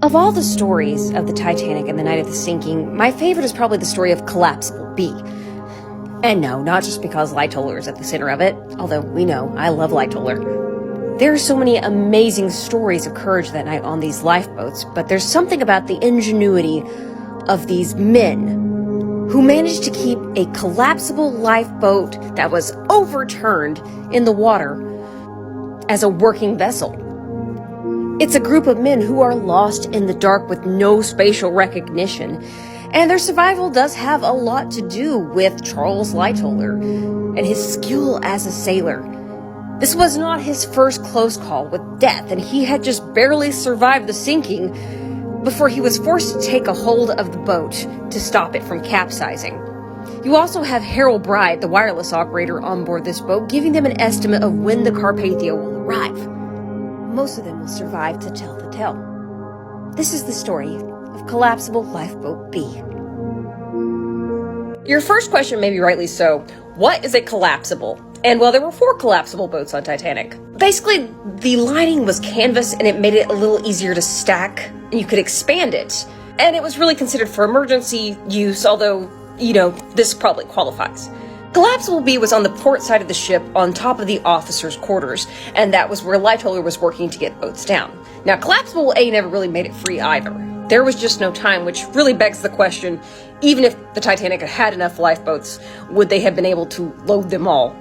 Of all the stories of the Titanic and the night of the sinking, my favorite is probably the story of Collapsible B. And no, not just because Lightoller is at the center of it, although we know I love Lightoller. There are so many amazing stories of courage that night on these lifeboats, but there's something about the ingenuity of these men who managed to keep a collapsible lifeboat that was overturned in the water as a working vessel. It's a group of men who are lost in the dark with no spatial recognition, and their survival does have a lot to do with Charles Lightoller and his skill as a sailor. This was not his first close call with death, and he had just barely survived the sinking before he was forced to take a hold of the boat to stop it from capsizing. You also have Harold Bride, the wireless operator on board this boat, giving them an estimate of when the Carpathia will arrive. Most of them will survive to tell the tale. This is the story of Collapsible Lifeboat B. Your first question may be rightly so. What is a collapsible? And well, there were 4 collapsible boats on Titanic. Basically, the lining was canvas and it made it a little easier to stack, and you could expand it. And it was really considered for emergency use, although, this probably qualifies. Collapsible B was on the port side of the ship on top of the officers' quarters, and that was where Lightoller was working to get boats down. Now, Collapsible A never really made it free either. There was just no time, which really begs the question, even if the Titanic had had enough lifeboats, would they have been able to load them all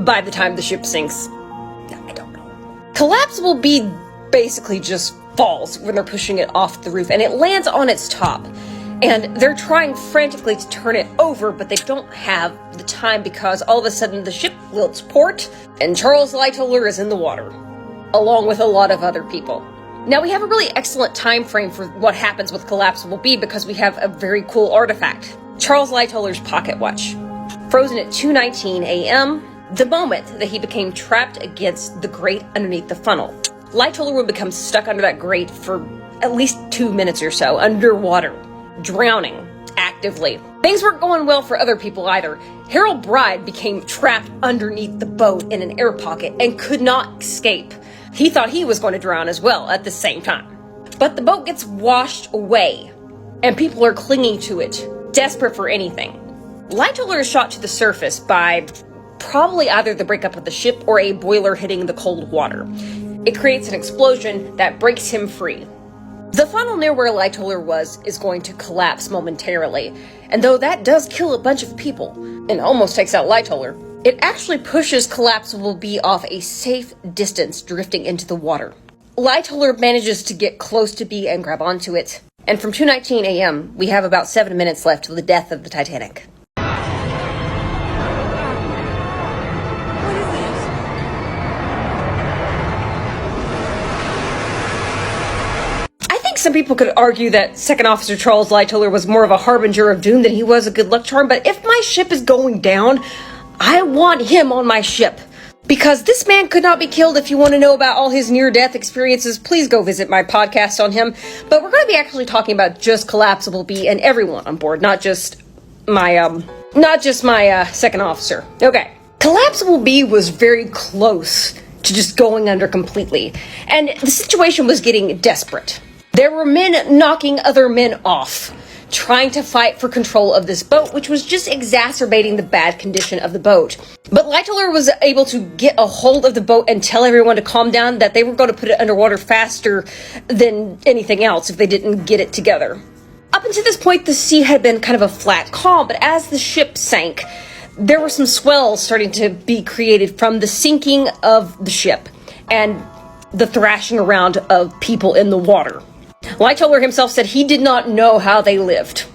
by the time the ship sinks? I don't know. Collapsible B basically just falls when they're pushing it off the roof, and it lands on its top. And they're trying frantically to turn it over, but they don't have the time because all of a sudden the ship wilts port and Charles Lightoller is in the water, along with a lot of other people. Now, we have a really excellent time frame for what happens with Collapsible B because we have a very cool artifact. Charles Lightoller's pocket watch. Frozen at 2:19 a.m., the moment that he became trapped against the grate underneath the funnel. Lightoller would become stuck under that grate for at least 2 minutes or so, underwater. Drowning actively. Things weren't going well for other people either. Harold Bride became trapped underneath the boat in an air pocket and could not escape. He thought he was going to drown as well at the same time. But the boat gets washed away, and people are clinging to it, desperate for anything. Lightoller is shot to the surface by probably either the breakup of the ship or a boiler hitting the cold water. It creates an explosion that breaks him free. The funnel near where Lightoller was is going to collapse momentarily, and though that does kill a bunch of people and almost takes out Lightoller, it actually pushes Collapsible B off a safe distance, drifting into the water. Lightoller manages to get close to B and grab onto it, and from 2:19 a.m., we have about 7 minutes left till the death of the Titanic. Some people could argue that Second Officer Charles Lightoller was more of a harbinger of doom than he was a good luck charm, but if my ship is going down, I want him on my ship. Because this man could not be killed. If you want to know about all his near-death experiences, please go visit my podcast on him. But we're going to be actually talking about just Collapsible B and everyone on board, not just my second officer. Okay. Collapsible B was very close to just going under completely, and the situation was getting desperate. There were men knocking other men off, trying to fight for control of this boat, which was just exacerbating the bad condition of the boat. But Lightoller was able to get a hold of the boat and tell everyone to calm down, that they were going to put it underwater faster than anything else if they didn't get it together. Up until this point, the sea had been kind of a flat calm, but as the ship sank, there were some swells starting to be created from the sinking of the ship and the thrashing around of people in the water. Lightoller himself said he did not know how they lived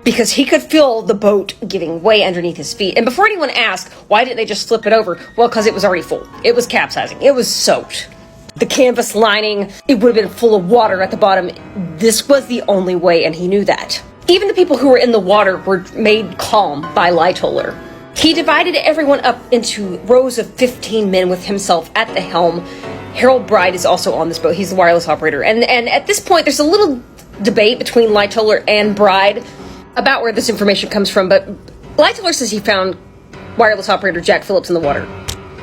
because he could feel the boat giving way underneath his feet. And before anyone asked, why didn't they just flip it over? Well, because it was already full. It was capsizing. It was soaked. The canvas lining, it would have been full of water at the bottom. This was the only way, and he knew that. Even the people who were in the water were made calm by Lightoller. He divided everyone up into rows of 15 men with himself at the helm. Harold Bride is also on this boat. He's the wireless operator. And at this point, there's a little debate between Lightoller and Bride about where this information comes from. But Lightoller says he found wireless operator Jack Phillips in the water.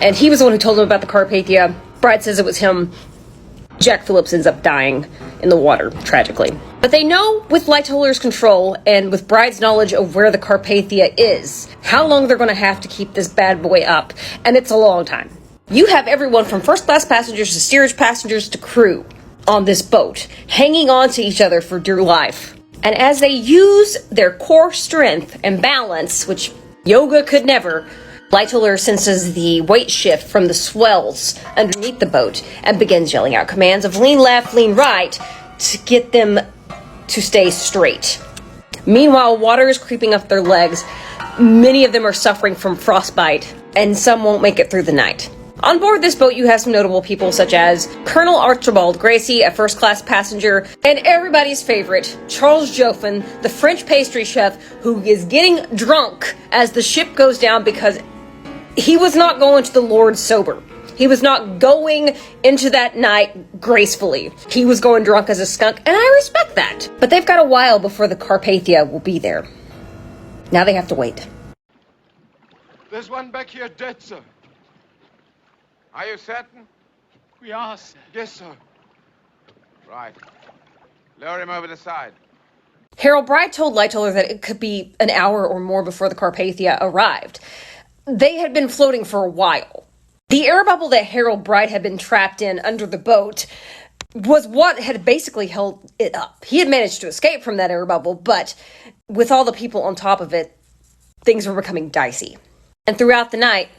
And he was the one who told him about the Carpathia. Bride says it was him. Jack Phillips ends up dying in the water, tragically. But they know with Lightoller's control and with Bride's knowledge of where the Carpathia is, how long they're going to have to keep this bad boy up, and it's a long time. You have everyone from first-class passengers to steerage passengers to crew on this boat, hanging on to each other for dear life. And as they use their core strength and balance, which yoga could never, Lightoller senses the weight shift from the swells underneath the boat and begins yelling out commands of lean left, lean right to get them to stay straight. Meanwhile, water is creeping up their legs. Many of them are suffering from frostbite, and some won't make it through the night. On board this boat, you have some notable people such as Colonel Archibald Gracie, a first-class passenger, and everybody's favorite, Charles Joffin, the French pastry chef, who is getting drunk as the ship goes down because he was not going to the Lord sober. He was not going into that night gracefully. He was going drunk as a skunk, and I respect that. But they've got a while before the Carpathia will be there. Now they have to wait. There's one back here dead, sir. Are you certain? We are, sir. Yes, sir. Right. Lower him over the side. Harold Bride told Lightoller that it could be an hour or more before the Carpathia arrived. They had been floating for a while. The air bubble that Harold Bride had been trapped in under the boat was what had basically held it up. He had managed to escape from that air bubble, but with all the people on top of it, things were becoming dicey. And throughout the night,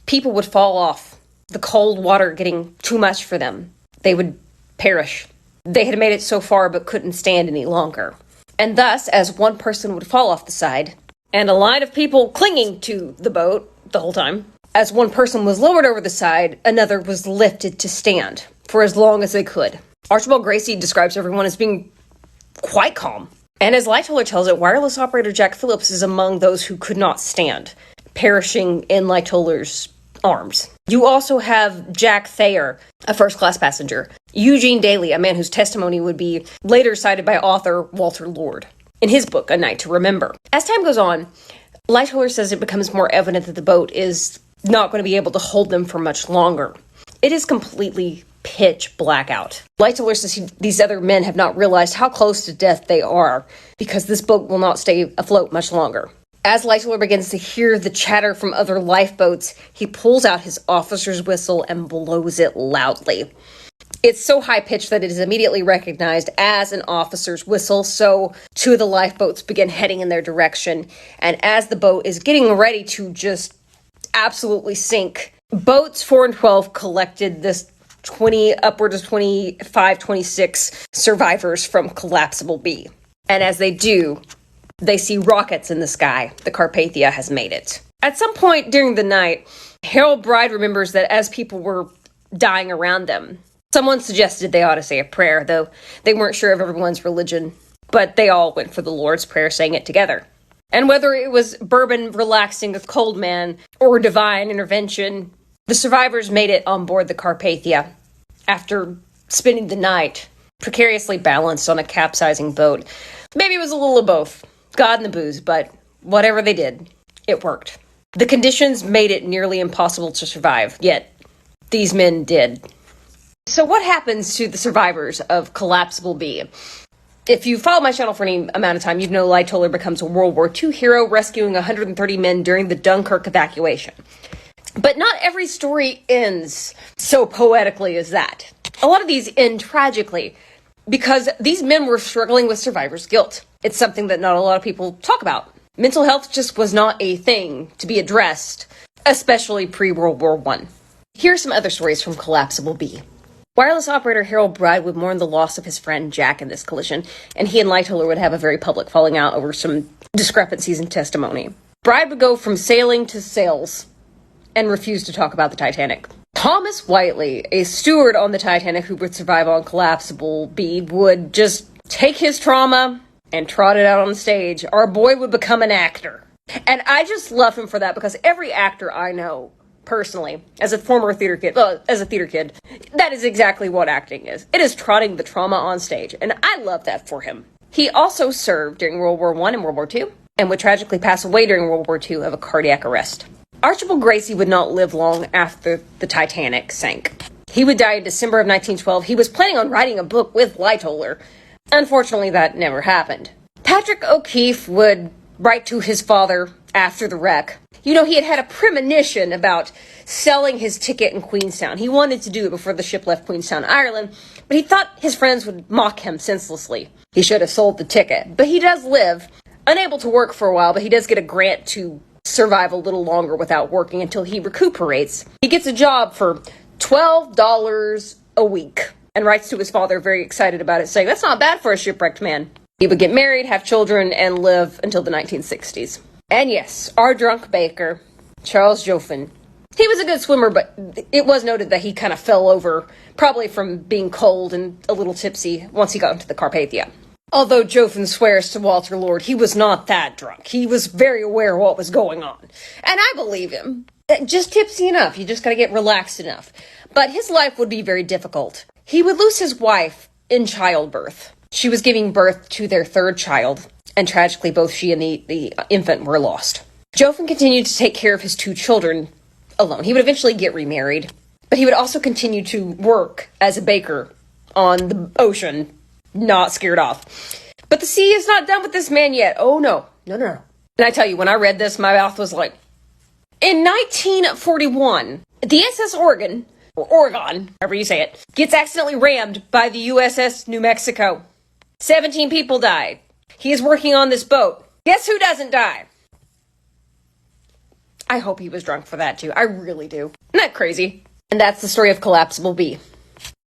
people would fall off. The cold water getting too much for them. They would perish. They had made it so far but couldn't stand any longer. And thus, as one person would fall off the side, and a line of people clinging to the boat the whole time, as one person was lowered over the side, another was lifted to stand for as long as they could. Archibald Gracie describes everyone as being quite calm. And as Lightoller tells it, wireless operator Jack Phillips is among those who could not stand, perishing in Lightoller's arms. You also have Jack Thayer, a first-class passenger. Eugene Daly, a man whose testimony would be later cited by author Walter Lord in his book, A Night to Remember. As time goes on, Lightoller says it becomes more evident that the boat is not going to be able to hold them for much longer. It is completely pitch black out. Lightoller says these other men have not realized how close to death they are because this boat will not stay afloat much longer. As Lightoller begins to hear the chatter from other lifeboats, he pulls out his officer's whistle and blows it loudly. It's so high-pitched that it is immediately recognized as an officer's whistle, so two of the lifeboats begin heading in their direction. And as the boat is getting ready to just absolutely sink, boats 4 and 12 collected this 20, upwards of 25, 26 survivors from Collapsible B. And as they do, they see rockets in the sky. The Carpathia has made it. At some point during the night, Harold Bride remembers that as people were dying around them, someone suggested they ought to say a prayer, though they weren't sure of everyone's religion, but they all went for the Lord's Prayer, saying it together. And whether it was bourbon relaxing a cold man or divine intervention, the survivors made it on board the Carpathia after spending the night precariously balanced on a capsizing boat. Maybe it was a little of both. God and the booze, but whatever they did, it worked. The conditions made it nearly impossible to survive, yet these men did. So what happens to the survivors of Collapsible B? If you follow my channel for any amount of time, you'd know Lightoller becomes a World War II hero, rescuing 130 men during the Dunkirk evacuation. But not every story ends so poetically as that. A lot of these end tragically, because these men were struggling with survivor's guilt. It's something that not a lot of people talk about. Mental health just was not a thing to be addressed, especially pre-World War I. Here are some other stories from Collapsible B. Wireless operator Harold Bride would mourn the loss of his friend Jack in this collision, and he and Lightoller would have a very public falling out over some discrepancies in testimony. Bride would go from sailing to sales and refuse to talk about the Titanic. Thomas Whiteley, a steward on the Titanic who would survive on Collapsible B, would just take his trauma and trot it out on stage. Our boy would become an actor. And I just love him for that, because every actor I know, personally, as a former theater kid, that is exactly what acting is. It is trotting the trauma on stage, and I love that for him. He also served during World War I and World War II, and would tragically pass away during World War II of a cardiac arrest. Archibald Gracie would not live long after the Titanic sank. He would die in December of 1912. He was planning on writing a book with Lightoller. Unfortunately, that never happened. Patrick O'Keefe would write to his father after the wreck. He had had a premonition about selling his ticket in Queenstown. He wanted to do it before the ship left Queenstown, Ireland, but he thought his friends would mock him senselessly. He should have sold the ticket. But he does live, unable to work for a while, but he does get a grant to survive a little longer without working until he recuperates. He gets a job for $12 a week and writes to his father, very excited about it, saying, "That's not bad for a shipwrecked man." He would get married, have children, and live until the 1960s. And yes, our drunk baker, Charles Joffin. He was a good swimmer, but it was noted that he kind of fell over, probably from being cold and a little tipsy once he got into the Carpathia. Although Joffin swears to Walter Lord, he was not that drunk. He was very aware of what was going on. And I believe him. Just tipsy enough. You just gotta get relaxed enough. But his life would be very difficult. He would lose his wife in childbirth. She was giving birth to their third child, and tragically both she and the infant were lost. Joffin continued to take care of his two children alone. He would eventually get remarried, but he would also continue to work as a baker on the ocean, not scared off. But the sea is not done with this man yet. Oh no. No. And I tell you, when I read this, my mouth was like... In 1941, the SS Oregon, or Oregon, however you say it, gets accidentally rammed by the USS New Mexico. 17 people died. He is working on this boat. Guess who doesn't die? I hope he was drunk for that too. I really do. Isn't that crazy? And that's the story of Collapsible B.